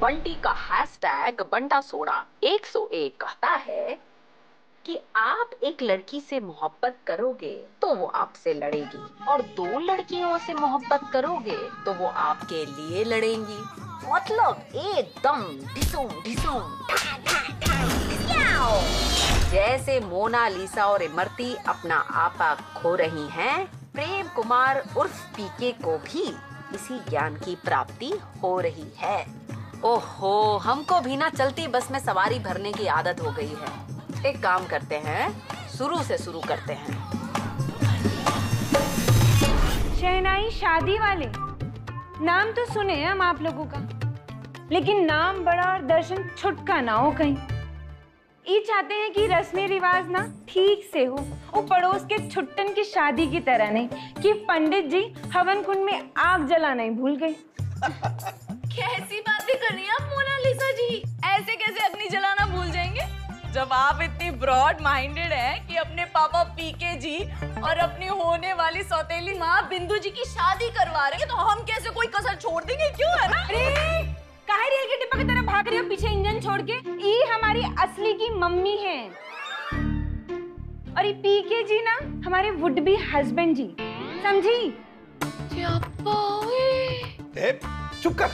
बंटी का hashtag बंटा soda 101 कहता है कि आप एक लड़की से मोहब्बत करोगे तो वो आपसे लड़ेगी, और दो लड़कियों से मोहब्बत करोगे तो वो आपके लिए लड़ेंगी। मतलब एकदम ढिसूम ढिसूम जैसे मोनालिसा और इमरती अपना आपा खो रही हैं, प्रेम कुमार उर्फ पीके को भी इसी ज्ञान की प्राप्ति हो रही है। ओहो, हमको भी ना चलती बस में सवारी भरने की आदत हो गई है। एक काम करते हैं, शुरू से शुरू करते हैं। शहनाई शादी वाले नाम तो सुने हम आप लोगों का, लेकिन नाम बड़ा और दर्शन छुटका ना हो कहीं। ये चाहते हैं कि रस्में रिवाज ना ठीक से हो, वो पड़ोस के छुट्टन की शादी की तरह नहीं कि पंडित जी हवन कुंड में आग जलाना ही भूल गए। कैसी बातें कर रही हैं आप मोनालिसा जी? ऐसे कैसे अग्नि जलाना भूल जाएंगे? जब आप इतनी ब्रॉड माइंडेड हैं कि अपने पापा पीके जी और अपनी होने वाली सौतेली माँ बिंदु जी की शादी करवा रहे हैं, तो हम कैसे कोई कसर छोड़ देंगे? क्यों, है ना? अरे काहे रेल के डिब्बा की तरह भाग रही हो पीछे इंजन छोड़ के? ये हमारी असली की मम्मी है, और ये पीके जी ना हमारे वुड बी हस्बैंड जी, समझी? चुप कर,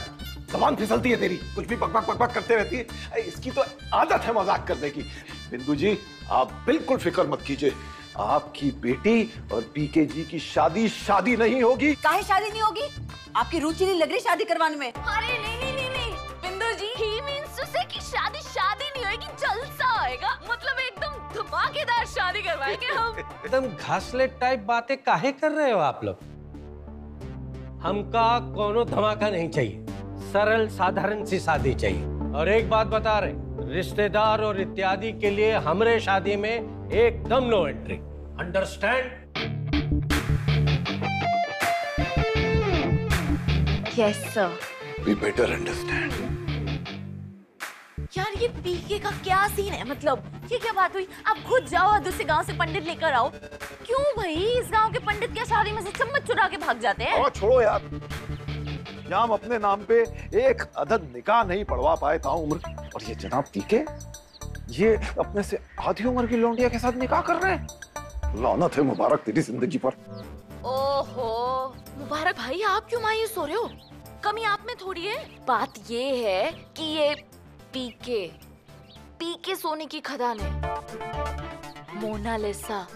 जबान फिसलती है तेरी, कुछ भी बकबक बकबक करते रहती है। इसकी तो आदत है मजाक करने की। बिंदु जी आप बिल्कुल फिक्र मत कीजिए, आपकी बेटी और पीके जी की शादी शादी नहीं होगी। काहे शादी नहीं होगी? आपकी रुचि नहीं लग रही शादी करवाने में? अरे नहीं नहीं नहीं नहीं बिंदु जी, ही मीन्स टू से कि शादी शादी नहीं होगी, जलसा होएगा। मतलब एकदम धमाकेदार शादी करवाएंगे हम। एकदम घासलेट टाइप बातें काहे कर रहे हो आप लोग? हमका कोनो धमाका नहीं चाहिए, सरल साधारण सी शादी चाहिए। और एक बात बता रहे, रिश्तेदार और इत्यादि के लिए हमरे शादी में एकदम no entry, understand? Yes sir. We better understand. यार ये पीके का क्या सीन है? मतलब ये क्या बात हुई? आप खुद जाओ और दूसरे गांव से पंडित लेकर आओ। क्यों भाई, इस गांव के पंडित क्या शादी में से चम्मच चुरा के भाग जाते हैं? छोड़ो यार, यहाँ हम अपने नाम पे एक अदद निकाह नहीं पढ़वा पाए ताउम्र, और ये जनाब पीके ये अपने से आधी उम्र की लौंडिया के साथ निकाह कर रहे हैं। लानत है मुबारक तेरी जिंदगी पर। ओहो मुबारक भाई, आप क्यों मायूस हो रहे हो? कमी आप में थोड़ी है। बात ये है कि ये पीके पीके सोने की खदान है। मोनालिसा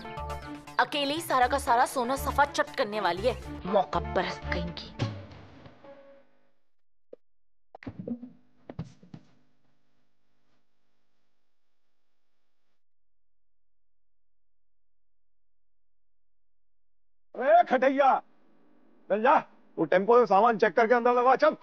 अकेले ही सारा का सारा सोना सफा चट करने वाली है, मौका परस्त कहीं की। अरे खटैया, चल जा, तू टेम्पो से सामान चेक करके अंदर लगा, चल।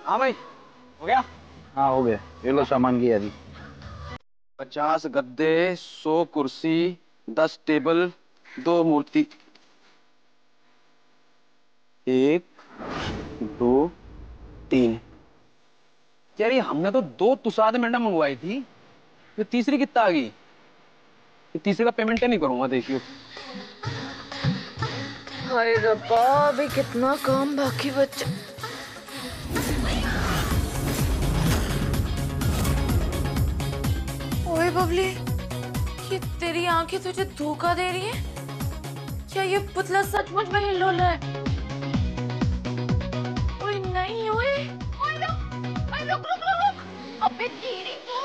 हाँ भाई, हो गया? हाँ हो गया, ये लो सामान की यादी। 50 गद्दे, 100 कुर्सी, 10 टेबल, 2 मूर्ति। 1 2 3। यार ये हमने तो 2 तुसाद मैडम मंगवाई थी, ये तीसरी कितना आ गई? ये तीसरे का पेमेंट नहीं करूंगा, देखियो। हाय रब्बा, अभी कितना काम बाकी बचा। ओए बबली, ये तेरी आंखें तुझे धोखा दे रही हैं? क्या ये पुतला सचमुच में हिल्लोला है? ओए नहीं, ओए रुक रुक रुक रुक, अबे तेरी तो।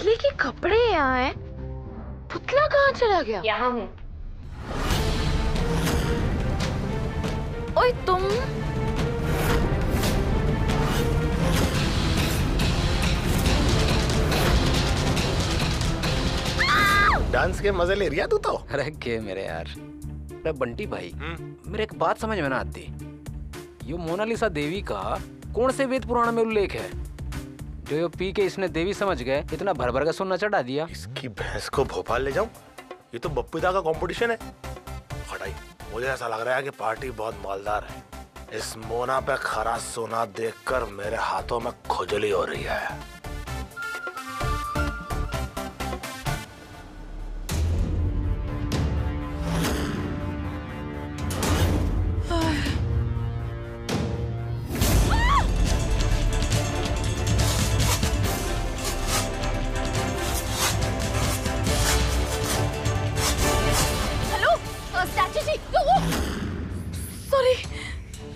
पुतले के कपड़े यहाँ हैं। पुतला कहाँ चला गया? यहाँ हूँ। ओए तुम डांस के मजे ले रिया तू तो। अरे के मेरे यार, अरे बंटी भाई, मेरे एक बात समझ में ना आती। यो मोनालिसा देवी का कौन से वेद पुराण में उल्लेख है जो यो पी के इसने देवी समझ गए इतना भर भर का सोना चढ़ा दिया? इसकी भैंस को भोपाल ले जाऊं? ये तो बप्पू दा का कंपटीशन है। हटाई, मुझे ऐसा लग रहा है कि पार्टी बहुत मालदार है। इस मोना पे खरा सोना देखकर मेरे हाथों में खुजली हो रही है।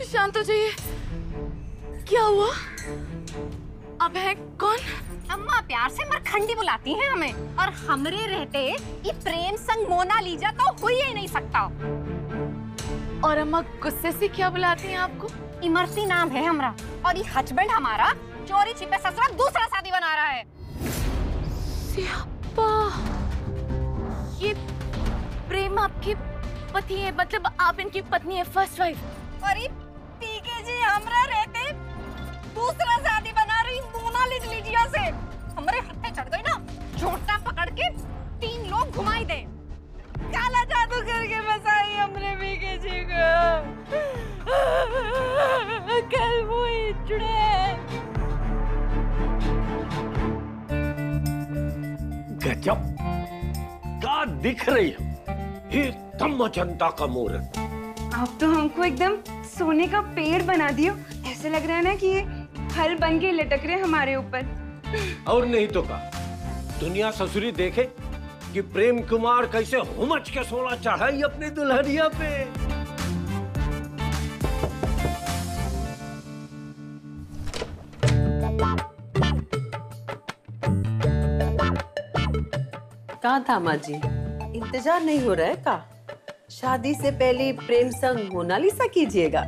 शांत हो जाइए। क्या हुआ? अब है कौन? अम्मा प्यार से मरखंडी बुलाती हैं हमें, और हमरे रहते ये प्रेम संग मोनालिसा तो हो ही नहीं सकता। और अम्मा गुस्से से क्या बुलाती हैं आपको? इमरती नाम है हमारा, और ये हस्बैंड हमारा चोरी छिपे ससुरा दूसरा शादी बना रहा है। सियापा, ये प्रेम आपके पति है, मतलब आप इनकी पत्नी है, फर्स्ट वाइफ। और ये पीके जी हमरा रहते दूसरा शादी बना रही मोनालिसा से। हमरे हत्थे चढ़ गई ना, झोटा पकड़ के 3 लोग घुमाई दे। काला जादू करके बसाई हमरे पीके जी को। कल वो इचड़े। गजब, क्या दिख रही है? एकदम जनता का मुहूर्त। आप तो हमको एकदम सोने का पेड़ बना दियो। ऐसे लग रहा है ना कि ये फल बन के लटक रहे हमारे ऊपर। और नहीं तो का, दुनिया ससुरी देखे कि प्रेम कुमार कैसे हुमच के सोना चढ़ाई अपनी दुल्हनिया पे। कहाँ था माँ जी? इंतजार नहीं हो रहा है का? शादी से पहले प्रेम संग मोनालिसा कीजिएगा।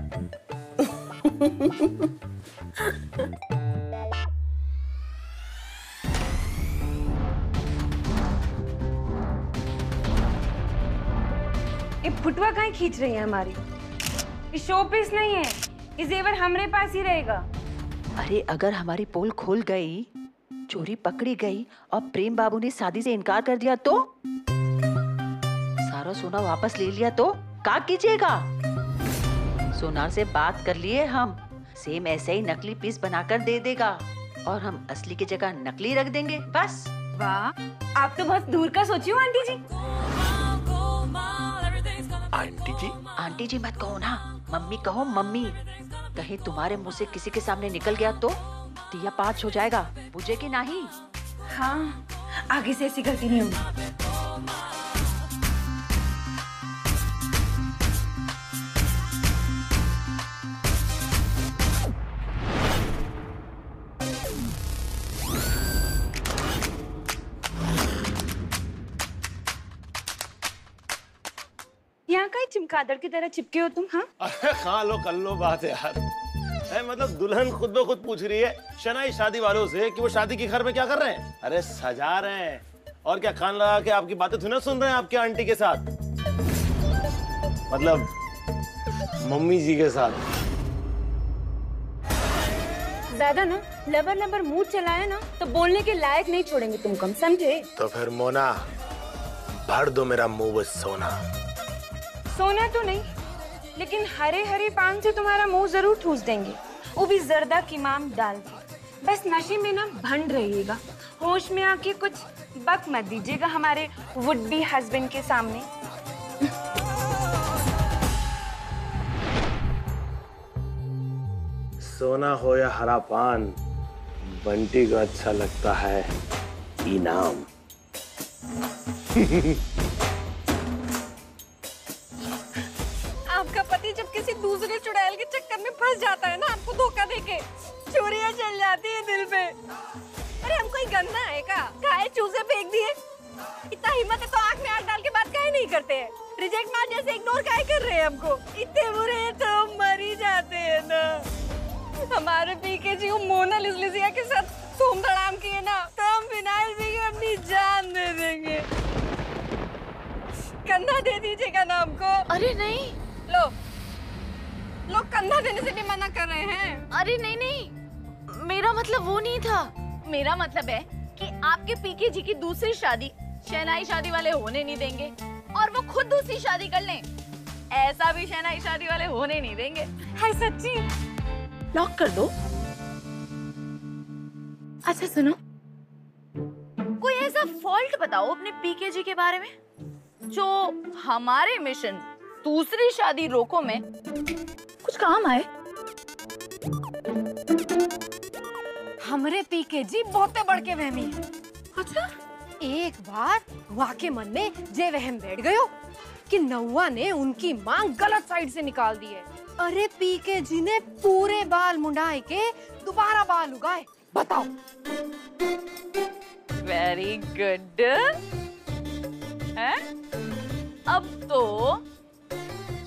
ये फुटवा कहीं खींच रही है हमारी? ये शो पीस नहीं है, ये जेवर हमरे पास ही रहेगा। अरे अगर हमारी पोल खुल गई, चोरी पकड़ी गई और प्रेम बाबू ने शादी से इनकार कर दिया तो? सारा सोना वापस ले लिया तो क्या कीजिएगा? सोनार से बात कर लिए हम, सेम ऐसे ही नकली पीस बनाकर दे देगा और हम असली की जगह नकली रख देंगे, बस। वाह, आप तो बहुत दूर का सोची हो आंटी जी। आंटी जी? आंटी जी मत कहो ना, मम्मी कहो, मम्मी। कहीं तुम्हारे मुंह से किसी के सामने निकल गया तो दिया पाँच हो जाएगा, बुझे कि नहीं? हाँ, आगे से ऐसी गलती नहीं होगी। यहाँ का ही चिमकादड़ की तरह चिपके हो तुम। हाँ, अरे खा लो कर लो बात है यार। मतलब दुल्हन खुद ब खुद पूछ रही है शनाई शादी वालों से कि वो शादी के घर में क्या कर रहे हैं। अरे सजा रहे हैं, और क्या कान लगा के आपकी बातें थोड़ी ना सुन रहे हैं आपके आंटी के साथ, मतलब मम्मी जी के साथ। ज्यादा ना लबर लबर मुंह चलाया ना तो बोलने के लायक नहीं छोड़ेंगे तुम, कम समझे? तो फिर मोना भर दो मेरा मुंह वो सोना। सोना तो नहीं, लेकिन हरे हरे पान से तुम्हारा मुंह जरूर ठूस देंगे, वो भी जर्दा की माम डाल के। बस नशे में ना भंड रहिएगा, होश में आके कुछ बक मत दीजिएगा हमारे वुड बी हस्बैंड के सामने। सोना हो या हरा पान, बंटी को अच्छा लगता है इनाम। आपका पति जब किसी दूसरे चुड़ैल के चक्कर में फंस जाता है ना, आपको धोखा देके, चोरियां चल जाती है दिल पे। अरे हम कोई गंदा है का? काहे चूजे फेंक दिए? इतना हिम्मत है तो आँख में आँख डाल के बात काहे नहीं करते हैं? रिजेक्ट मार जैसे इग्नोर काहे कर रहे हैं हमको? इतने बुरे हैं तो हम मर ही जाते हैं ना। हमारे पीके जी को मोनालिसा के साथ धूम धड़ाम किए ना, तो हम फिनाइल पी के अपनी जान दे देंगे। कंधा दे दीजिएगा ना हमको। अरे नहीं, लो लोग कंधा देने से भी मना कर रहे हैं। अरे नहीं नहीं, मेरा मतलब वो नहीं था। मेरा मतलब है कि आपके पीके जी की दूसरी शादी शहनाई शादी वाले होने नहीं देंगे, और वो खुद दूसरी शादी कर लें, ऐसा भी शहनाई शादी वाले होने नहीं देंगे। हाय सच्ची? लॉक कर दो। अच्छा सुनो, कोई ऐसा फॉल्ट बताओ अपने पीके जी के बारे में जो हमारे मिशन दूसरी शादी रोको में कुछ काम आए। हमरे पीके जी बहुते बड़के वहमी है। अच्छा, एक बार वहाँ के मन में जे वहम बैठ गयो कि नौवा ने उनकी मांग गलत साइड से निकाल दी है। अरे पीके जी ने पूरे बाल मुंडाए के दोबारा बाल उगाए। बताओ। Very good. है अब तो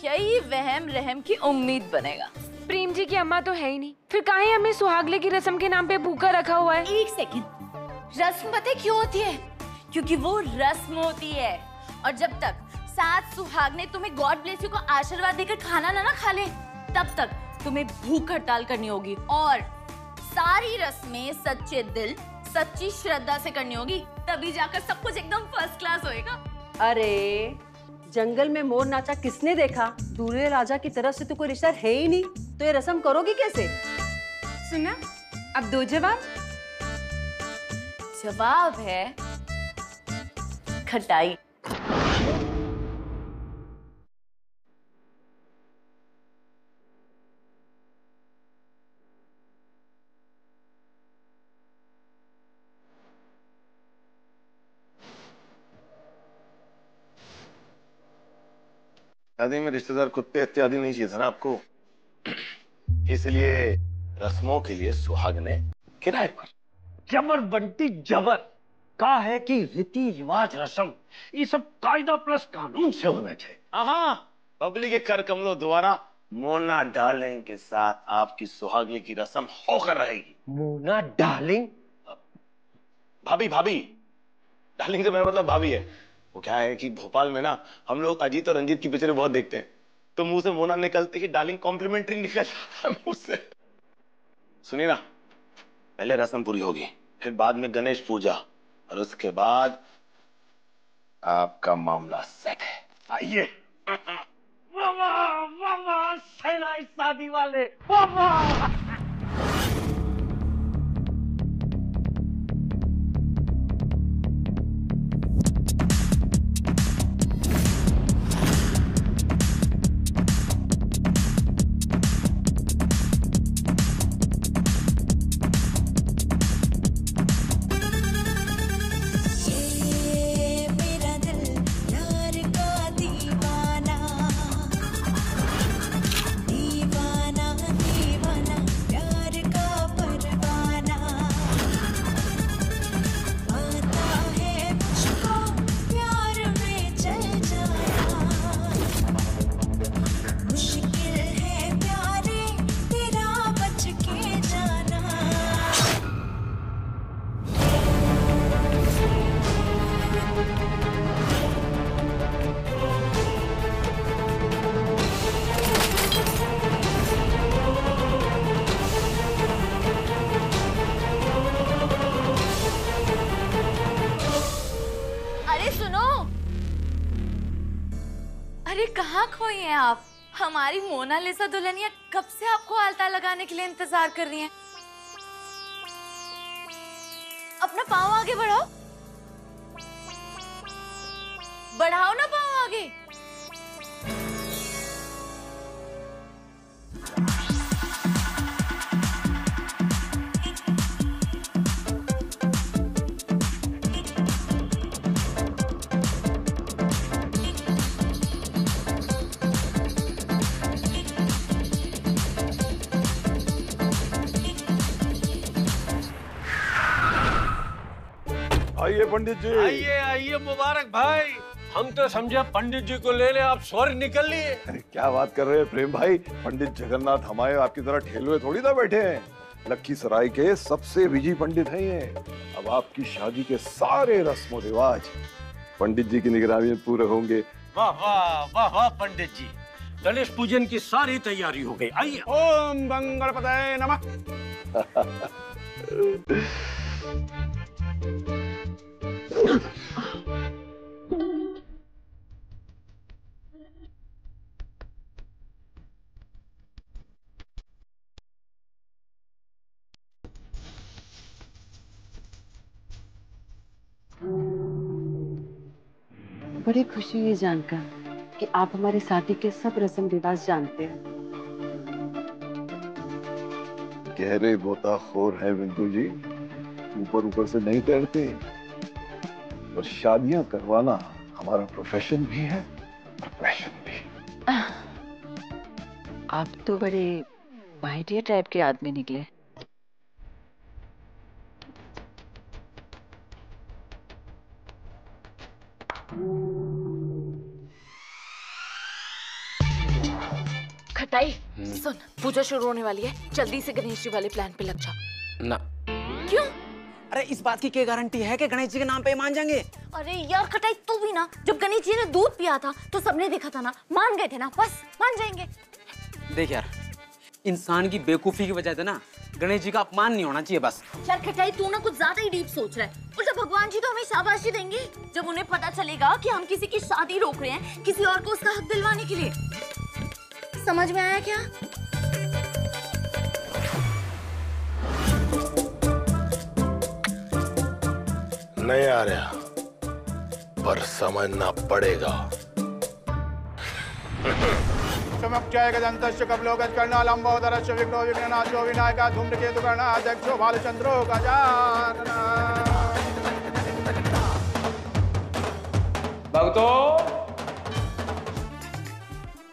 यही वहम रहम की उम्मीद बनेगा। प्रेम जी की अम्मा तो है ही नहीं, फिर काहे हमें सुहागले की रस्म के नाम पे भूखा रखा हुआ है? एक सेकंड, रस्म पता है क्यों होती है? क्योंकि वो रस्म होती है, और जब तक सात सुहागने तुम्हें गॉड ब्लेस यू को आशीर्वाद देकर खाना ना खा ले, तब तक तुम्हें भूख हड़ताल करनी होगी, और सारी रस्में सच्चे दिल सच्ची श्रद्धा से करनी होगी, तभी जाकर सब कुछ एकदम फर्स्ट क्लास होएगा। अरे जंगल में मोर नाचा किसने देखा? दूल्हे राजा की तरफ से तो कोई रिश्ता है ही नहीं, तो ये रस्म करोगी कैसे? सुना, अब दो जवाब। जवाब है खटाई। शादी में रिश्तेदार कुत्ते इत्यादि नहीं चाहिए था ना आपको, इसलिए रस्मों के लिए सुहागने किराए पर। जबर बंटी जबर का है कि रीति रिवाज रस्म ये सब कायदा प्लस कानून से होना चाहिए। हाँ, पब्लिक के कर कमलों द्वारा मोना डार्लिंग के साथ आपकी सुहागने की रस्म होकर रहेगी। मोना डार्लिंग? भाभी भाभी, डार्लिंग से मेरा मतलब भाभी है। वो क्या है कि भोपाल में ना हम लोग अजीत और रंजीत की पिक्चरें बहुत देखते हैं, तो मुंह से मोना निकलते ही डार्लिंग कॉम्प्लीमेंट्री निकल जाता है मुंह से। सुनिए ना, पहले रस्म पूरी होगी, फिर बाद में गणेश पूजा, और उसके बाद आपका मामला सेट है। आइए। वाह वाह वाह, शहनाई शादी वाले, वाह वाह। कहाँ खोई हैं आप? हमारी मोनालिसा दुल्हनिया कब से आपको आलता लगाने के लिए इंतजार कर रही हैं। अपना पाँव आगे बढ़ाओ, बढ़ाओ ना पाँव आगे। आइए पंडित जी। आइए आइए मुबारक भाई। हम तो समझे पंडित जी को लेने आप स्वर्ग निकल लिए। अरे क्या बात कर रहे हैं प्रेम भाई, पंडित जगन्नाथ हमारे आपकी तरह ठेले थोड़ी ना बैठे हैं। लखीसराय के सबसे बिजी पंडित हैं ये। अब आपकी शादी के सारे रस्म रिवाज पंडित जी की निगरानी में पूरे होंगे। वाह वाह वाह वाह पंडित जी, गणेश पूजन की सारी तैयारी हो गई। आइए। ओम गणपतये नमः। बड़ी खुशी हुई जानकर कि आप हमारी शादी के सब रस्म रिवाज जानते हैं। गहरे गोताखोर हैं बिंदु जी, ऊपर ऊपर से नहीं तैरते। और शादियां करवाना हमारा प्रोफेशन भी है और पैशन भी। आप तो बड़े माइडियर टाइप के आदमी निकले। खटाई सुन, पूजा शुरू होने वाली है, जल्दी से गणेश जी वाले प्लान पे लग जा। ना। क्यों? अरे इस बात की क्या गारंटी है कि गणेश जी के नाम पे मान जाएंगे? अरे यार खटाई, तू भी ना, जब गणेश जी ने दूध पिया था तो सबने देखा था ना, मान गए थे ना, बस मान जाएंगे। देख यार, इंसान की बेवकूफी की वजह से ना गणेश जी का अपमान नहीं होना चाहिए बस। यार खटाई, तू ना कुछ ज्यादा ही डीप सोच रहा है। उल्टा भगवान जी तो हमें शाबाशी देंगे जब उन्हें पता चलेगा कि हम किसी की शादी रोक रहे हैं किसी और को उसका हक दिलवाने के लिए। समझ में आया क्या? नहीं आ रहा, पर समझना पड़ेगा। समक्षयगदन्तस्य कपिलोगत्कर्णालम्बोदरस्य विघ्नो विघ्ननाशो विनायकः धूम्रकेतुगणाध्यक्षो भालचन्द्रो गजाननः। भक्तों,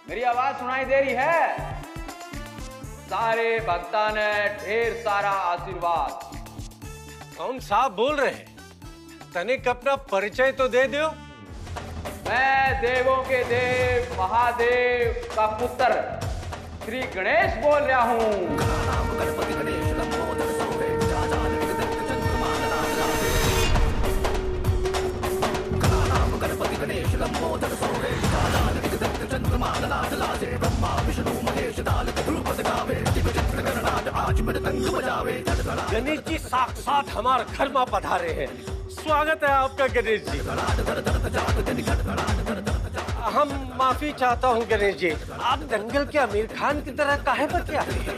मेरी आवाज सुनाई दे रही है? सारे भक्ता ने ढेर सारा आशीर्वाद। कौन साहब बोल रहे हैं? तनिक अपना परिचय तो दे दो। मैं देवों के देव महादेव का पुत्र श्री गणेश बोल रहा हूँ। गणेश जी साक्षात हमारे घर में पधारे हैं। स्वागत है आपका गणेश जी। हम माफी चाहता हूँ गणेश जी, आप दंगल के आमिर खान की तरह काहे बके आते हैं?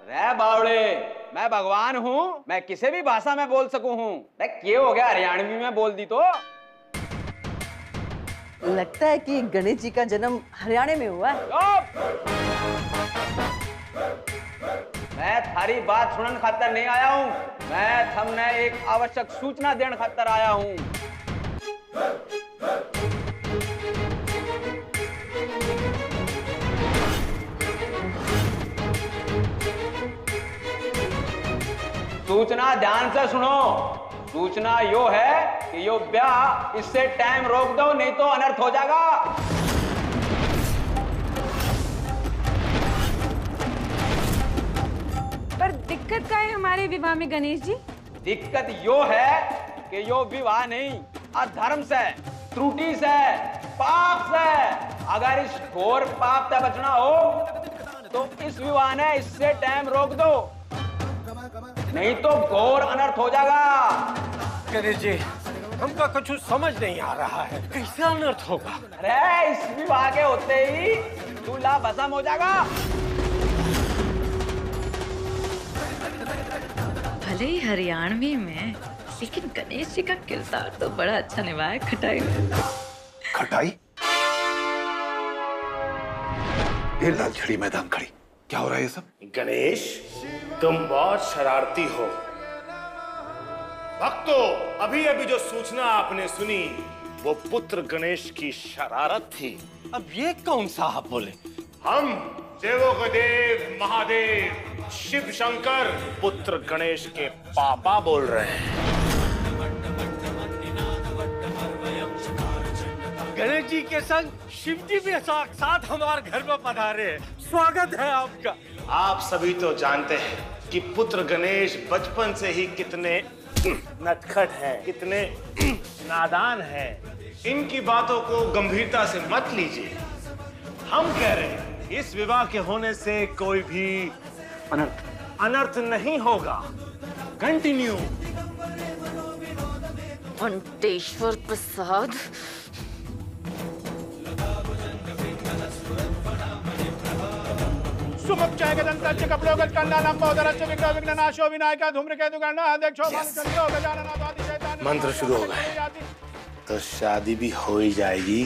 रे बावड़े, मैं भगवान हूँ, मैं किसी भी भाषा में बोल सकूँ हूँ। ये हो गया हरियाणवी में बोल दी तो? लगता है कि गणेश जी का जन्म हरियाणा में हुआ है। मैं थारी बात सुनने खातर नहीं आया हूँ, मैं थमने एक आवश्यक सूचना देने खातर आया हूँ। सूचना ध्यान से सुनो। सूचना यो है कि यो ब्याह इससे टाइम रोक दो, नहीं तो अनर्थ हो जाएगा। पर दिक्कत क्या है हमारे विवाह में गणेश जी? दिक्कत यो है कि यो विवाह नहीं, अधर्म से, त्रुटि से, पाप से। अगर इस घोर पाप से बचना हो तो इस विवाह ने इससे टाइम रोक दो, नहीं तो घोर अनर्थ हो जाएगा। गणेश जी, हमका कुछ समझ नहीं आ रहा है, कैसे अनर्थ होगा? अरे इस विवाह के होते ही दूल्हा भस्म हो जाएगा। भले ही हरियाणवी में, लेकिन गणेश जी का किरदार तो बड़ा अच्छा निभाया खटाई में। खटाई? ये लाल छड़ी मैदान खड़ी, क्या हो रहा है ये सब? गणेश, तुम बहुत शरारती हो। भक्तों, अभी अभी जो सूचना आपने सुनी वो पुत्र गणेश की शरारत थी। अब ये कौन साहब बोले? हम देवों के देव महादेव शिव शंकर पुत्र गणेश के पापा बोल रहे हैं। गणेश जी के संग शिव जी भी साथ हमारे घर में पधारे हैं। स्वागत है आपका। आप सभी तो जानते हैं कि पुत्र गणेश बचपन से ही कितने नटखट हैं, कितने नादान हैं। इनकी बातों को गंभीरता से मत लीजिए। हम कह रहे हैं इस विवाह के होने से कोई भी अनर्थ नहीं होगा। कंटिन्यू। अंटेश्वर प्रसाद, सुमुच्चय गदंतस्य कपिलोगत्कण्डानं बहुधरस्य विघ्नो विघ्ननाशो विनायकः धूम्रकेतु गणाध्यक्षो भानुचन्द्रो गजाननाथादि शैतान। मंत्र शुरू हो गए तो शादी भी हो ही जाएगी।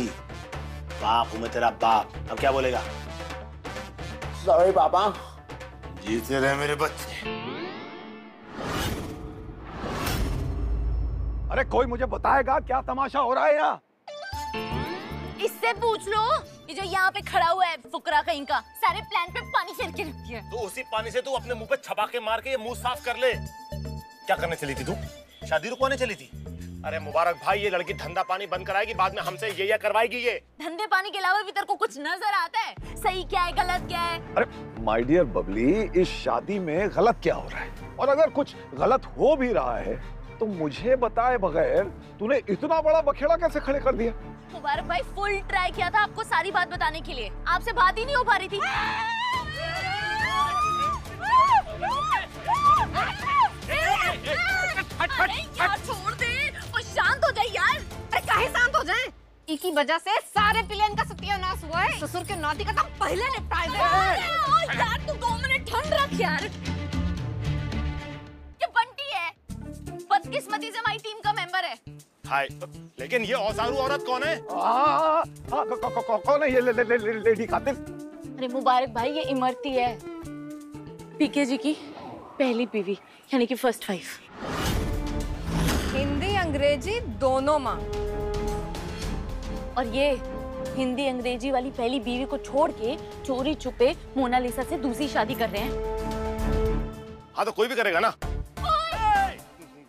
बाप हूं मैं तेरा बाप, अब क्या बोलेगा? सॉरी पापा। जीते रहे मेरे बच्चे। अरे कोई मुझे बताएगा क्या तमाशा हो रहा है यहाँ? इससे पूछ लो, ये जो यहाँ पे खड़ा हुआ है फुकरा कहीं का, सारे प्लान पे पानी फेर के रख दिया। तो उसी पानी से तू अपने मुंह पे छपाके मार के ये मुंह साफ कर ले। क्या करने चली थी तू? शादी रुकवाने चली थी? अरे मुबारक भाई, ये लड़की धंधा पानी बंद कराएगी, बाद में हमसे ये करवाएगी। ये धंधे पानी के अलावा भी तेरे को कुछ नजर आता है? सही क्या है, गलत क्या है? अरे माय डियर बबली, इस शादी में गलत क्या हो रहा है? और अगर कुछ गलत हो भी रहा है तो मुझे बताए बगैर तूने इतना बड़ा बखेड़ा कैसे खड़े कर दिया? मुबारक भाई, फुल ट्राई किया था आपको सारी बात बताने के लिए, आपसे बात ही नहीं हो पा रही थी। यार छोड़ दे, और शांत हो जाए यार। अरे काहे शांत हो जाए? एक ही वजह से सारे प्लान का सत्यानाश हुआ है। ससुर के नाती का काम पहले निपटा दे। यार तू 2 मिनट ठंड रख यार। ये बंटी है, बदकिस्मती से हमारी टीम का मेंबर है। हाय, लेकिन ये औसारू औरत कौन है? कौन है ये लेडी कातिल? अरे मुबारक भाई, ये इमरती है, पीके जी की पहली बीवी, यानी कि फर्स्ट वाइफ। हिंदी अंग्रेजी दोनों माँ। और ये हिंदी अंग्रेजी वाली पहली बीवी को छोड़ के चोरी छुपे मोनालिसा से दूसरी शादी कर रहे हैं। हाँ तो कोई भी करेगा ना।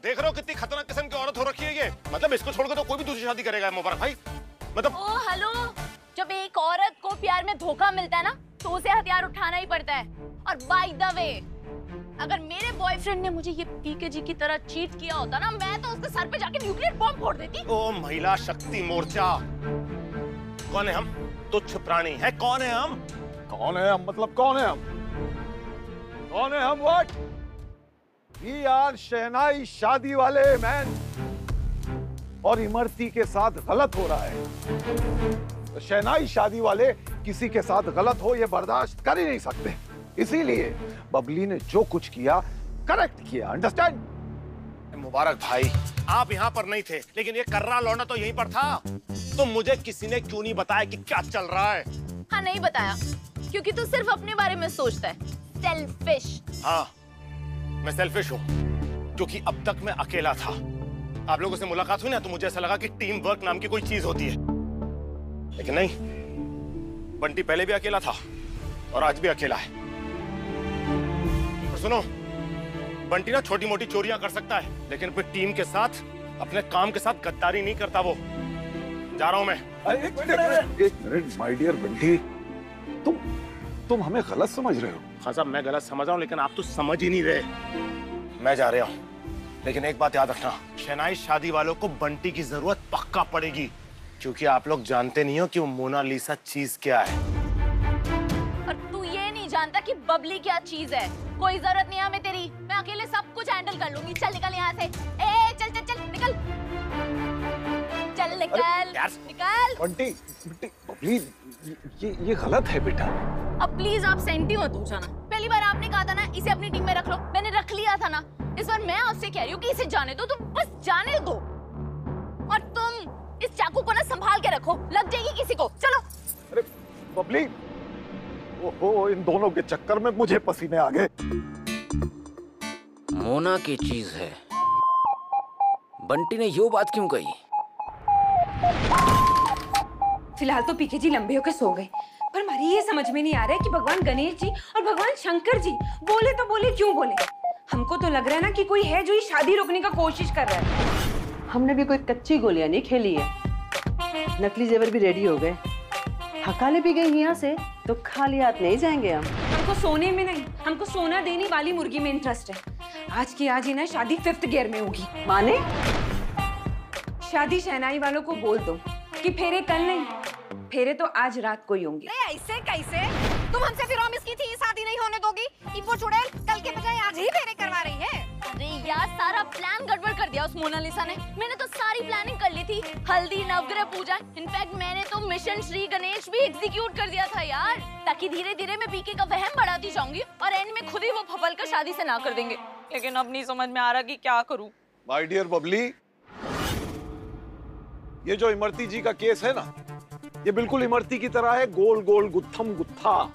देख रहे हो कितनी खतरनाक किस्म की औरत हो रखी है ये। मतलब इसको छोड़कर तो कोई भी दूसरी शादी करेगा मुबारक भाई। मतलब ओ हेलो, जब एक औरत को प्यार में धोखा मिलता है ना तो उसे हथियार उठाना ही पड़ता है। और बाय द वे, अगर मेरे बॉयफ्रेंड ने मुझे ये पीके जी की तरह चीट किया होता ना, मैं तो उसके सर पे जाके न्यूक्लियर बॉम्ब फोड़ देती। ओ महिला शक्ति मोर्चा। कौन है हम? तुच्छ प्राणी है। कौन है हम? कौन है हम मतलब कौन है हम? कौन है हम? व्हाट? वी आर शहनाई शादी वाले मैन। और इमरती के साथ गलत हो रहा है। तो शहनाई शादी वाले किसी के साथ गलत हो ये बर्दाश्त कर ही नहीं सकते। इसीलिए बबली ने जो कुछ किया करेक्ट किया। अंडरस्टैंड? मुबारक भाई, आप यहाँ पर नहीं थे, लेकिन ये कर्रा लौंडा तो यहीं पर था। तो मुझे किसी ने क्यों नहीं बताया कि क्या चल रहा है? हाँ नहीं बताया, क्योंकि तू सिर्फ अपने बारे में सोचता है। सेल्फिश। हाँ, मैं सेल्फिश हूँ, क्योंकि अब तक मैं अकेला था। आप लोगों से मुलाकात हुई ना तो मुझे ऐसा लगा कि टीम वर्क नाम की कोई चीज होती है, लेकिन नहीं। बंटी पहले भी अकेला था और आज भी अकेला है। और सुनो, बंटी ना छोटी मोटी चोरियां कर सकता है, लेकिन अपनी टीम के साथ, अपने काम के साथ गद्दारी नहीं करता वो। जा रहा हूं मैं। एक मिनट माय डियर बंटी, तुम हमें गलत समझ रहे हो। हाँ साहब, मैं गलत समझ रहा हूँ, लेकिन आप तो समझ ही नहीं रहे। मैं जा रहा हूँ, लेकिन एक बात याद रखना, शहनाई शादी वालों को बंटी की जरूरत पक्का पड़ेगी, क्योंकि आप लोग जानते नहीं हो कि वो मोनालिसा चीज क्या है। और तू ये नहीं जानता कि बबली क्या चीज है। कोई जरूरत नहीं है हमें तेरी, मैं अकेले सब कुछ हैंडल कर लूंगी। चल निकल यहाँ से। ए चल चल चल निकल, चल निकल निकल। बंटी बबली, ये गलत है बेटा। अब प्लीज आप सेंटी मत हो जाना। पहली बार आपने कहा था ना इसे अपनी टीम में रख लो, मैंने रख लिया था ना। इस बार मैं आपसे कह रही हूँ कि इसे जाने दो, तुम बस जाने दो। और तुम इस चाकू को ना संभाल के रखो, लग जाएगी किसी को। चलो। अरे बबली, ओहो, इन दोनों के चक्कर में मुझे पसीने आ गए। मोना की चीज है, बंटी ने यो बात क्यों कही? फिलहाल तो पीके जी लंबे होकर सो गए, पर हमारी ये समझ में नहीं आ रहा है कि भगवान गणेश जी और भगवान शंकर जी बोले तो बोले क्यों बोले। हमको तो लग रहा है ना कि कोई है जो ये शादी रोकने का कोशिश कर रहा है। हमने भी कोई कच्ची गोलियां नहीं खेली है, नकली जेवर भी रेडी हो गए। हकाले भी गई यहाँ से तो खाली हाथ नहीं जाएंगे हम। हमको सोने में नहीं, हमको सोना देने वाली मुर्गी में इंटरेस्ट है। आज की आज ही ना शादी 5th गियर में होगी। माने? शादी शहनाई वालों को बोल दो कि फेरे कल नहीं, फेरे तो आज रात को ही होंगे। ऐसे कैसे? तुम हमसे फिर प्रॉमिस की थी शादी नहीं होने दोगी। वो चुड़ैल कल के बजाय आज ही फेरे करवा रही है। अरे यार, सारा प्लान गड़बड़ कर दिया उस मोनालिसा ने। मैंने तो सारी प्लानिंग कर ली थी, हल्दी, नवग्रह पूजा, इनफैक्ट मैंने तो मिशन श्री गणेश भी एग्जीक्यूट कर दिया था यार, ताकि धीरे धीरे मैं पीके का वहम बढ़ाती जाऊंगी और एंड में खुद ही वो फफल कर शादी से ना कर देंगे। लेकिन अब नहीं समझ में आ रहा कि क्या करूं। माय डियर बबली, ये जो इमरती जी का केस है ना, ये बिल्कुल इमरती की तरह है, गोल गोल गुत्थम गुत्था।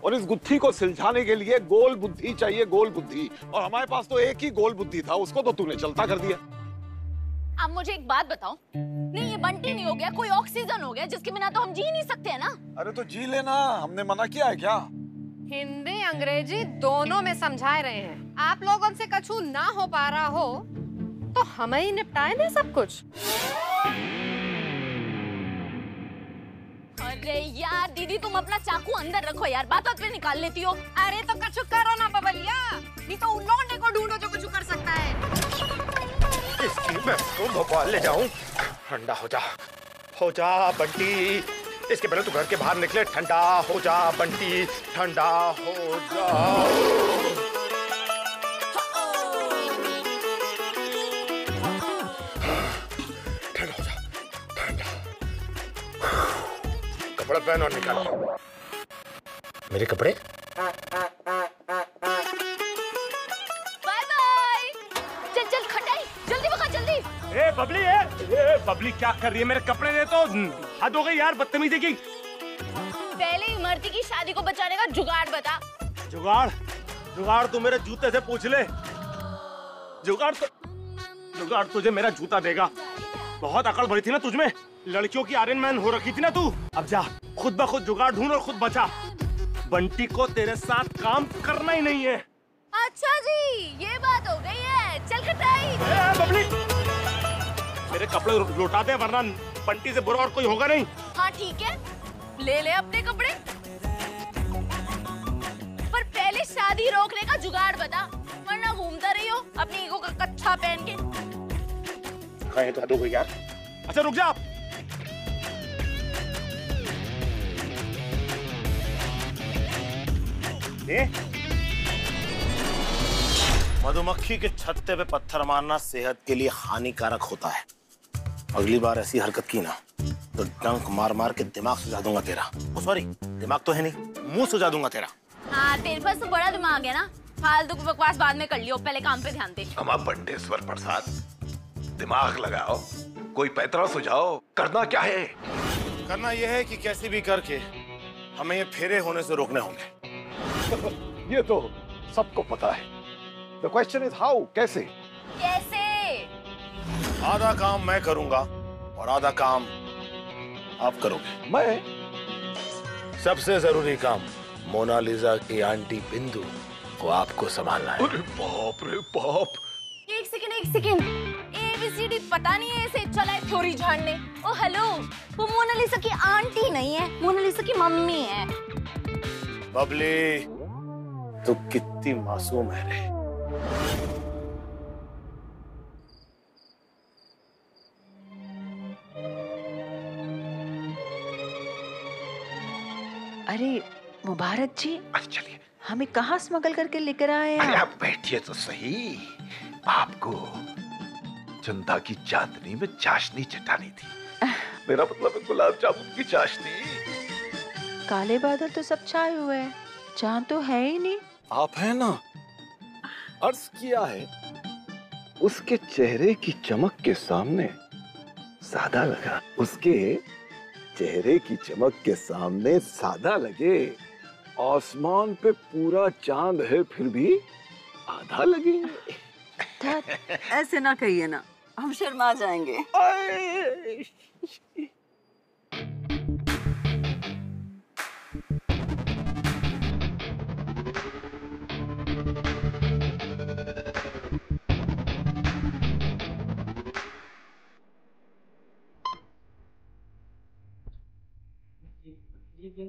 और इस गुत्थी को सुलझाने के लिए गोल बुद्धि चाहिए, गोल बुद्धि। और हमारे पास तो एक ही गोल बुद्धि था, उसको तो तूने चलता कर दिया। अब मुझे एक बात बताओ, नहीं ये बंटी नहीं हो गया, कोई ऑक्सीजन हो गया जिसके बिना तो हम जी नहीं सकते है ना? अरे तो जी लेना, हमने मना किया है क्या? हिंदी अंग्रेजी दोनों में समझा रहे हैं। आप लोगों से कछु ना हो पा रहा हो तो हमें ही निपटाए ना सब कुछ। अरे यार दीदी, तुम अपना चाकू अंदर रखो यार, बात बात पे निकाल लेती हो। अरे तो कछु करो ना बबलिया, नहीं तो उन लौंडे को ढूंढो जो कुछ कर सकता है। इसकी मैं तो भोपाल ले जाऊं। ठंडा हो जा बंटी। इसके पहले तू घर के बाहर निकले। ठंडा हो जा बंटी, ठंडा हो जा। ठंडा हो जा, ठंडा। कपड़ा पहन और निकाल। मेरे कपड़े? Bye bye. चल चल खटाई, जल्दी बका जल्दी। ए बबली क्या कर रही है? मेरे कपड़े दे। तो हद हो गई यार, बदतमीजी की। पहले इमरती की शादी को बचाने का जुगाड़ बता। जुगाड़ तू मेरे जूते से पूछ ले। जुगाड़ तुझे मेरा जूता देगा। बहुत अकड़ भरी थी ना तुझमें, लड़कियों की आयरन मैन हो रखी थी ना तू। अब जा खुद ब खुद जुगाड़ ढूंढ और खुद बचा। बंटी को तेरे साथ काम करना ही नहीं है। अच्छा जी, ये बात हो गई है। चल खटाई। बबली, मेरे कपड़े लौटा दे वरना बंटी से बुरा और कोई होगा नहीं। हाँ ठीक है, ले ले अपने कपड़े, पर पहले शादी रोकने का जुगाड़ बता, वरना घूमता रही हो अपनी ईगो का कच्छा पहन के। खाए तो हद हो गई यार। अच्छा रुक जा आप। मधुमक्खी के छत्ते पे पत्थर मारना सेहत के लिए हानिकारक होता है। अगली बार ऐसी हरकत की ना तो डंक मार मार के दिमाग सुझा दूंगा तेरा। ओ सॉरी, दिमाग तो है नहीं, मुंह सुझा दूंगा तेरा। हाँ तेरे पास तो बड़ा दिमाग है ना, फालतू की बकवास बाद में कर लियो, पहले काम पे ध्यान दे। अमा बंटेश्वर प्रसाद, दिमाग लगाओ, कोई पैतरा सुझाओ, करना क्या है? करना यह है कि कैसे भी करके हमें ये फेरे होने से रोकने होंगे। ये तो सबको पता है। The question is how, कैसे? कैसे? आधा काम मैं करूंगा और आधा काम आप करोगे। मैं? सबसे जरूरी काम मोनालिसा की आंटी बिंदु को आपको संभालना है। अरे बाप रे बाप। एक सेकंड, ABCD पता नहीं है इसे, चला है थ्योरी झाड़ने। ओ हेलो, वो मोनालिसा की आंटी नहीं है, मोनालिसा की मम्मी है। बबली, तू कितनी मासूम है रे। अरे मुबारक जी, चलिए हमें कहाँ स्मगल करके लेकर आए हैं? अरे आप बैठिए तो सही। आपको चंदा की चांदनी में चाशनी चटानी थी। मेरा मतलब है गुलाब जामुन की चाशनी। काले बादल तो सब छाए हुए हैं, चांद तो है ही नहीं। आप है ना, अर्ज किया है उसके चेहरे की चमक के सामने सादा लगा। उसके चेहरे की चमक के सामने सादा लगे। आसमान पे पूरा चांद है फिर भी आधा लगे। ऐसे ना कहिए ना, हम शर्मा जाएंगे। ओए,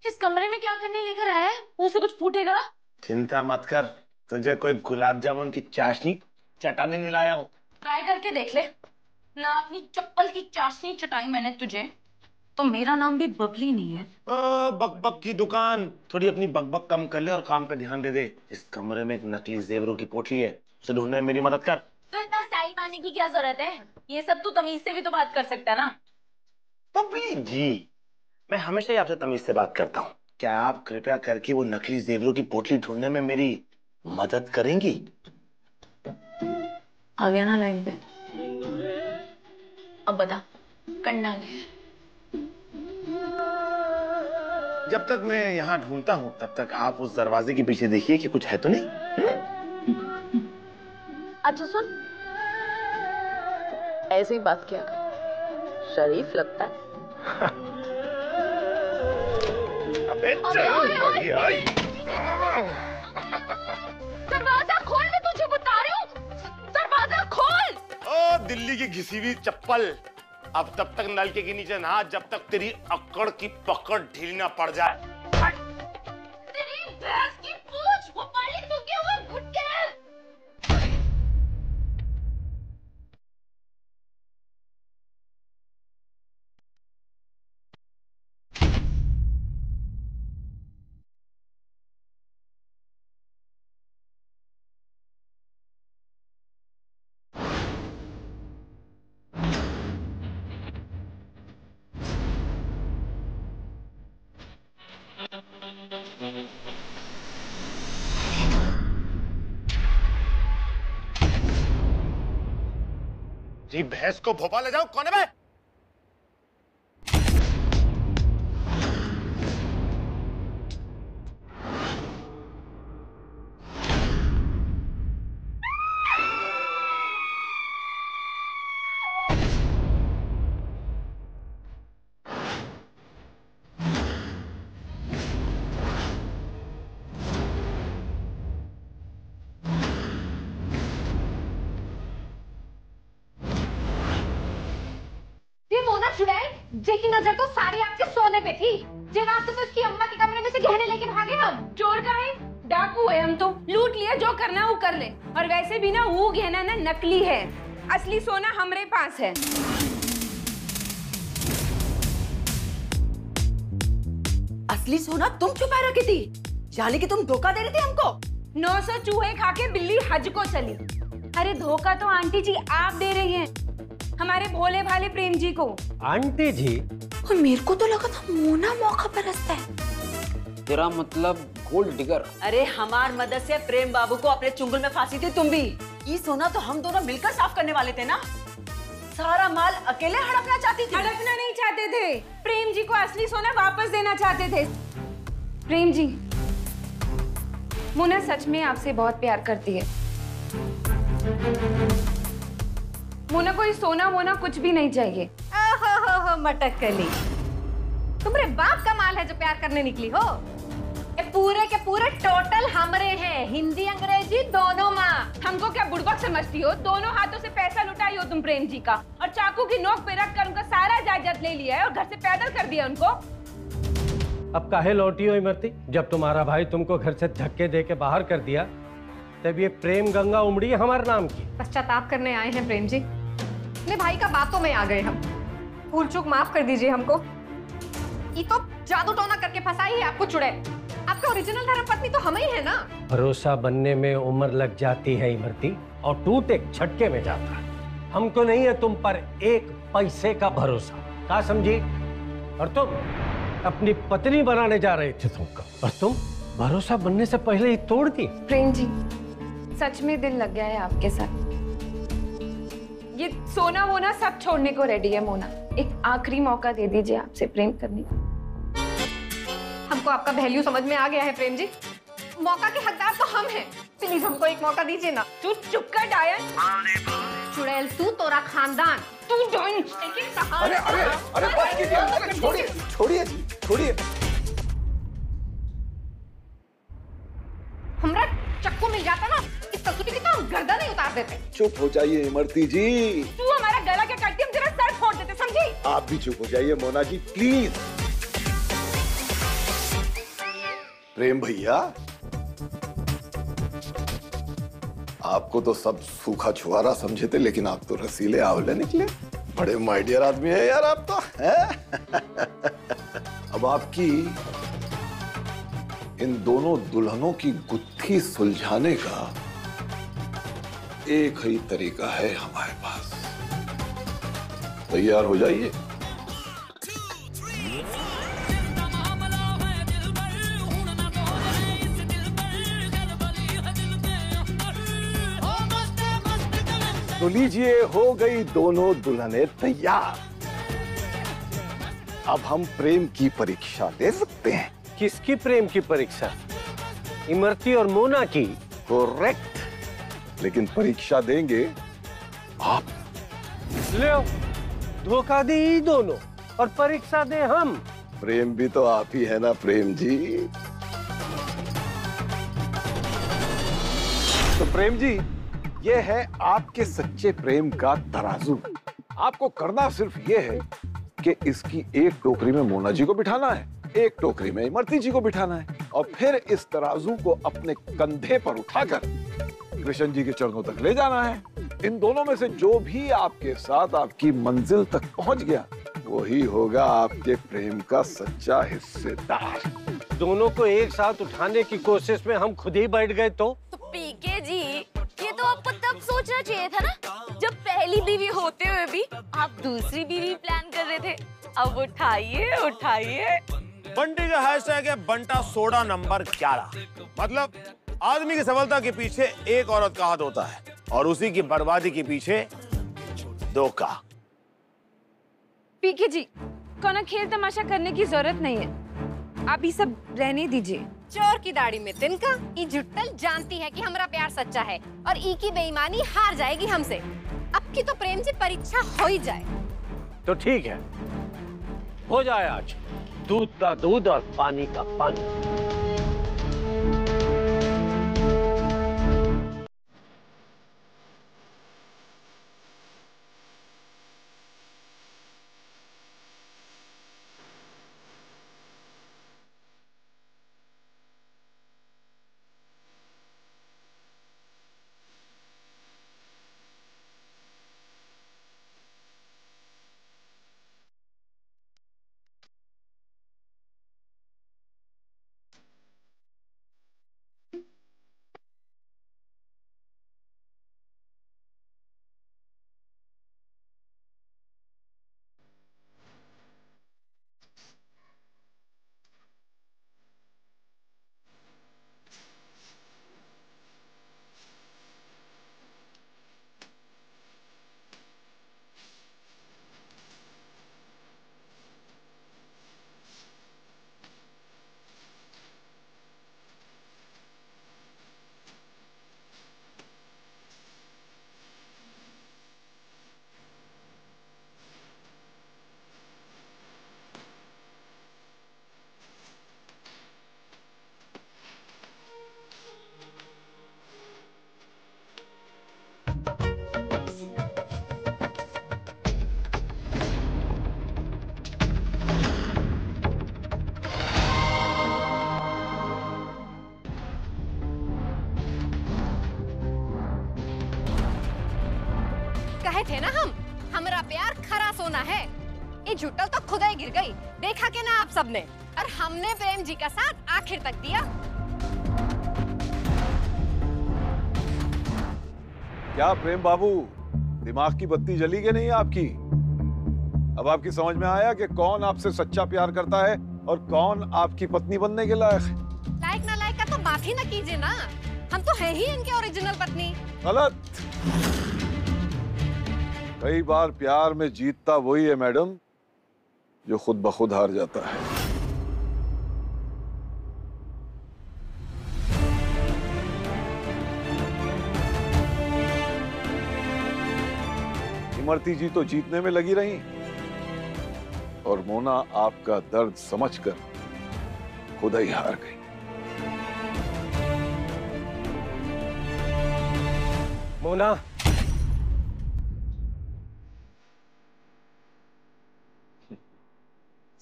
इस कमरे में क्या करने लेकर आया है? मुंह से कुछ फूटेगा। चिंता मत कर, तुझे कोई गुलाब जामुन की चाशनी चटाने नहीं लाया हूँ। ट्राई करके देख ले ना, अपनी चप्पल की चाशनी चटाई मैंने तुझे तो मेरा नाम भी बबली नहीं है। बकबक की दुकान, थोड़ी अपनी बकबक कम कर ले और काम पे ध्यान दे दे। इस कमरे में एक नकली जेवरों की पोटली है, उसे ढूंढने में मेरी मदद कर। तो इतना स्टाइल मारने की क्या जरूरत है? ये सब तू तमीज से भी तो बात कर सकता है ना। बबली जी, मैं हमेशा ही आपसे तमीज से बात करता हूँ। क्या आप कृपया करके वो नकली जेवरों की पोटली ढूंढने में मेरी मदद करेंगी? आ गया ना लाइन पे। अब बता, करना है? जब तक मैं यहाँ ढूंढता हूँ तब तक आप उस दरवाजे के पीछे देखिए कि कुछ है तो नहीं। अच्छा सुन, ऐसे ही बात किया कर, शरीफ लगता है। अबे चल बढ़िया। दरवाजा खोल, मैं तुझे बता रही हूँ, दरवाजा खोल। ओ दिल्ली की घिसी हुई चप्पल, अब तब तक नलके के नीचे नहा जब तक तेरी अक्कड़ की पकड़ ढीली ना पड़ जाए। तेरी भैंस की पूंछ, वो पहले सूखे हुए गुटके। जी भैंस को भोपाल ले जाओ, कौन है मैं? जेकी नजर तो सारी आपके सोने पे थी। जे रात में उसकी अम्मा के कमरे में से गहने लेके भागे हम। चोर का है, डाकू है, हम तो लूट लिया, जो करना वो कर ले। और वैसे भी ना वो गहना ना नकली है, असली सोना हमरे पास है। असली सोना तुम छुपा रखी थी, यानी कि तुम धोखा दे रही थी हमको। 900 चूहे खा के बिल्ली हज को चली। अरे धोखा तो आंटी जी आप दे रही हैं हमारे भोले भाले प्रेम जी को। आंटी जी? और मेरे को तो लगा था मोना मौका परसता है। तेरा मतलब गोल्ड डिगर? अरे हमार मदद से प्रेम बाबू को अपने चुंगल में फांसी थी तुम भी। ये सोना तो हम दोनों मिलकर साफ करने वाले थे ना। सारा माल अकेले हड़पना चाहती थी। हड़पना नहीं चाहते थे, प्रेम जी को असली सोना वापस देना चाहते थे। प्रेम जी, मोना सच में आपसे बहुत प्यार करती है। मोना कोई सोना वोना कुछ भी नहीं चाहिए। ओहो मटक कली, तुम्हारे बाप का माल है जो प्यार करने निकली हो। ये पूरे के पूरे टोटल हमरे हैं, हिंदी अंग्रेजी दोनों माँ। हमको क्या बुड़बक समझती हो? दोनों हाथों से पैसा लुटाई हो तुम प्रेम जी का, और चाकू की नोक पे रख कर उनका सारा जायदाद ले लिया है और घर से पैदल कर दिया उनको। अब काहे लौटी हो इमरती? जब तुम्हारा भाई तुमको घर से धक्के दे के बाहर कर दिया तब ये प्रेम गंगा उमड़ी है हमारे नाम की। पश्चाताप करने आए हैं प्रेम जी। अपने भाई का बातों में आ गए हम, भूल चूक माफ कर दीजिए हमको। ये तो जादू टोना करके फंसाई है आपको चुड़ैल। आपका ओरिजिनल धर्मपत्नी तो हम ही है ना। भरोसा बनने में उम्र लग जाती है इमरती, और टूट एक झटके में जाता है। हमको नहीं है तुम पर एक पैसे का भरोसा, क्या समझी? और तुम अपनी पत्नी बनाने जा रहे थे तुमको, और तुम भरोसा बनने से पहले ही तोड़ दी। प्रेम जी, सच में दिल लग गया है आपके साथ। ये सोना वोना सब छोड़ने को रेडी है मोना। एक आखिरी मौका दे दीजिए आपसे प्रेम करने का। हमको आपका वैल्यू समझ में आ गया है प्रेम जी। मौका के हकदार तो हम हैं। प्लीज हमको एक मौका दीजिए ना। तू चुप कर डायन। चुड़ैल तू, तोरा खानदान, तू जॉइन। अरे अरे अरे बस कीजिए, अरे छोड़िए छोड़िए छोड़िए। हमरा चक्कू मिल जाता ना, इस कसूरी की तो हम गर्दन ही उतार देते। चुप हो जाइए इमरती जी। तू हमारा गला क्या काटती, हम तेरा सर फोड़ देते, समझी? आप भी चुप हो जाइए मोना जी प्लीज। प्रेम भैया, आपको तो सब सूखा छुआरा समझे थे, लेकिन आप तो रसीले आंवले निकले। बड़े माय डियर आदमी है यार आप तो, हैं? अब आपकी इन दोनों दुल्हनों की गुत्थी सुलझाने का एक ही तरीका है हमारे पास। तैयार हो जाइए। तो लीजिए, हो गई दोनों दुल्हनें तैयार। अब हम प्रेम की परीक्षा दे सकते हैं। किसकी प्रेम की परीक्षा? इमरती और मोना की। करेक्ट, लेकिन परीक्षा देंगे आप। ले आओ, धोखा दी दोनों और परीक्षा दे हम। प्रेम भी तो आप ही है ना प्रेम जी। तो प्रेम जी, ये है आपके सच्चे प्रेम का तराजू। आपको करना सिर्फ ये है कि इसकी एक टोकरी में मोना जी को बिठाना है, एक टोकरी में इमरती जी को बिठाना है, और फिर इस तराजू को अपने कंधे पर उठाकर कृष्ण जी के चरणों तक ले जाना है। इन दोनों में से जो भी आपके साथ आपकी मंजिल तक पहुंच गया, वही होगा आपके प्रेम का सच्चा हिस्सेदार। दोनों को एक साथ उठाने की कोशिश में हम खुद ही बैठ गए तो पीके जी, ये तो आपको तब सोचना चाहिए था ना, जब पहली बीवी होते हुए भी आप दूसरी बीवी प्लान कर रहे थे। अब उठाइए उठाइए। बंटी का हैशटैग है बंटा सोडा नंबर 11। मतलब आदमी की सफलता के पीछे एक औरत का हाथ होता है और उसी की बर्बादी के पीछे दो का। पीके जी, कोना खेल तमाशा करने की जरूरत नहीं है, आप ये सब रहने दीजिए। चोर की दाढ़ी में तिनका। ई जुट्टल जानती है कि हमारा प्यार सच्चा है और ई की बेईमानी हार जाएगी हमसे। अब की तो प्रेम से परीक्षा हो ही जाए। तो ठीक है, हो जाए आज। दूध का दूध और पानी का पानी। थे ना हम, हमारा प्यार खरा सोना है। ये झुट्टल तो खुदा ही गिर गई, देखा के ना आप सबने। और हमने प्रेम जी का साथ आखिर तक दिया। क्या प्रेम बाबू, दिमाग की बत्ती जली कि नहीं आपकी? अब आपकी समझ में आया कि कौन आपसे सच्चा प्यार करता है और कौन आपकी पत्नी बनने के लायक है? लायक ना लायक का तो बात ही ना कीजिए ना, हम तो है ही इनके ओरिजिनल पत्नी। गलत। कई बार प्यार में जीतता वही है मैडम जो खुद ब खुद हार जाता है। इमरती जी तो जीतने में लगी रही और मोना आपका दर्द समझकर खुद ही हार गई। मोना,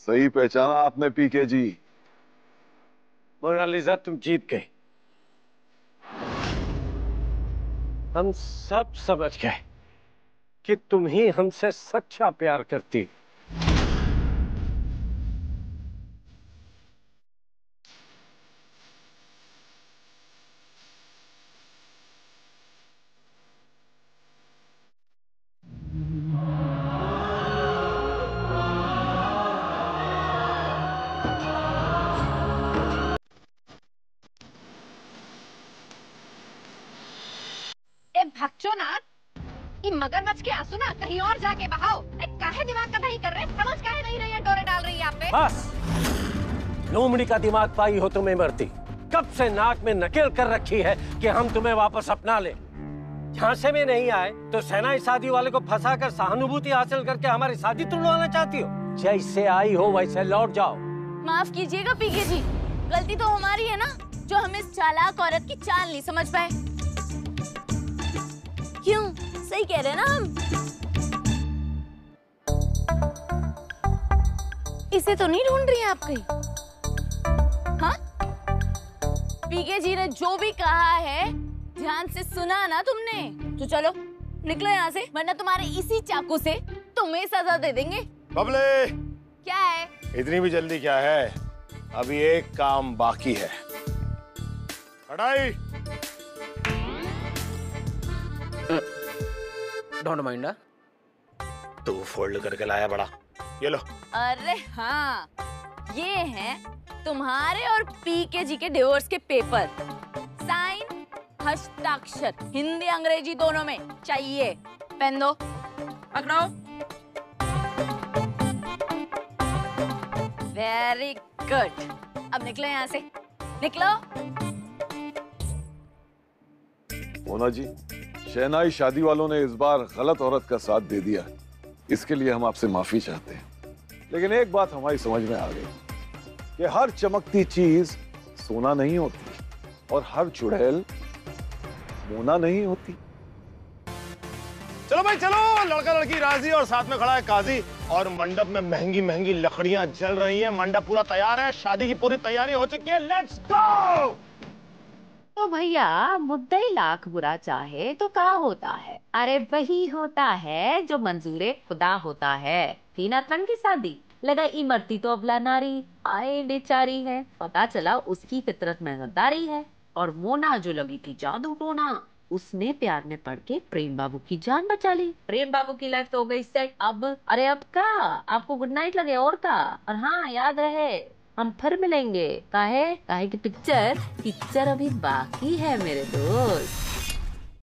सही पहचाना आपने पीके जी। मोनालिसा, तुम जीत गए। हम सब समझ गए कि तुम ही हमसे सच्चा प्यार करती। भक्चो ना, ये मगरमच्छ के आंसू ना कहीं और जाके बहाओ। काहे दिमाग का नहीं कर रहे, समझ काहे नहीं रही है, डोरे डाल रही है आप पे। बस लोमड़ी का दिमाग पाई हो तुम्हें मरती। कब से नाक में नकेल कर रखी है कि हम तुम्हें वापस अपना ले। झांसे में नहीं आए तो सेनाई शादी वाले को फंसाकर सहानुभूति हासिल करके हमारी शादी तुड़वाना चाहती हो। जैसे आई हो वैसे लौट जाओ। माफ कीजिएगा पीके जी, गलती तो हमारी है ना, जो हम इस चालाक औरत की चाल नहीं समझ पाए। क्यों, सही कह रहे हैं ना हम? इसे तो नहीं ढूंढ रही हैं आप कहीं? हाँ? पीके जी ने जो भी कहा है ध्यान से सुना ना तुमने? तो चलो निकलो यहाँ से, वरना तुम्हारे इसी चाकू से तुम्हें सजा दे देंगे। बबले, क्या है? इतनी भी जल्दी क्या है, अभी एक काम बाकी है। हटाई। Don't mind. तू फोल्ड करके लाया बड़ा, ये लो। अरे हाँ, ये हैं तुम्हारे और पीके जी के डिवोर्स के पेपर। साइन, हस्ताक्षर, हिंदी अंग्रेजी दोनों में चाहिए। पेन दो। पकड़ो। Very good. अब निकलो यहाँ से, निकलो। मोना जी, शहनाई शादी वालों ने इस बार गलत औरत का साथ दे दिया, इसके लिए हम आपसे माफी चाहते हैं। लेकिन एक बात हमारी समझ में आ गई कि हर चमकती चीज सोना नहीं होती और हर चुड़ैल मोना नहीं होती। चलो भाई चलो, लड़का लड़की राजी और साथ में खड़ा है काजी, और मंडप में महंगी महंगी लकड़ियां जल रही हैं। मंडप पूरा तैयार है, शादी की पूरी तैयारी हो चुकी है। Let's go. तो भैया, मुद्दा ही लाख बुरा चाहे तो क्या होता है? अरे वही होता है जो मंजूरे खुदा होता है। थी तन की शादी, लगा इमरती तो अबला नारी, आए बेचारी है, पता चला उसकी फितरत में गद्दारी है। और मोना जो लगी थी जादू टोना, उसने प्यार में पड़ के प्रेम बाबू की जान बचा ली। प्रेम बाबू की लाइफ तो हो गई सेट। अब अरे अब का आपको गुड नाइट लगे और का। और हाँ, याद रहे हम फिर मिलेंगे। काहे की पिक्चर अभी बाकी है मेरे दोस्त।